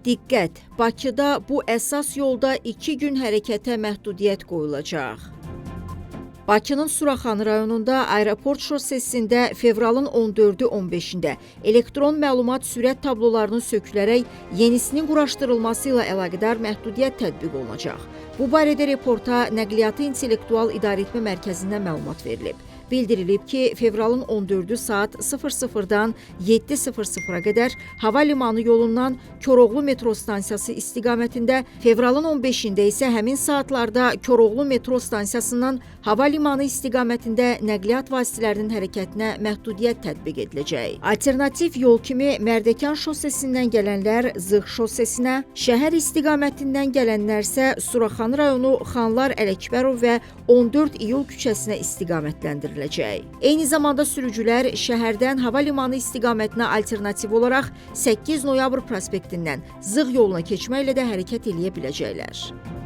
Diqqət! Bakıda bu əsas yolda 2 gün hərəkətə məhdudiyyət qoyulacaq. Bakının Suraxanı rayonunda aeroport şossesində fevralın 14-ü 15-də elektron məlumat sürət tablolarının sökülərək yenisinin quraşdırılması ilə əlaqədar məhdudiyyət tətbiq olunacaq. Bu barədə reporta Nəqliyyatı İntellektual İdarəetmə Mərkəzindən məlumat verilib. Bildirilib ki, fevralın 14-ü saat 00-dan 7:00-a qədər hava limanı yolundan Koroğlu metro stansiyası istiqamətində, fevralın 15-də isə həmin saatlarda Koroğlu metro stansiyasından hava limanı istiqamətində nəqliyyat vasitələrinin hərəkətinə məhdudiyyət tətbiq ediləcək. Alternativ yol kimi Mərdəkan şossesindən gələnlər Zığ şossesinə, şəhər istiqamətindən gələnlərsə Suraxanı rayonu Xanlar Ələkbərov və 14 iyul küçəsinə istiqamətləndiriləcək. Eyni zamanda sürücülər şəhərdən hava limanı istiqamətinə alternativ olaraq 8 noyabr prospektindən Zığ yoluna keçməklə də hərəkət edə biləcəklər.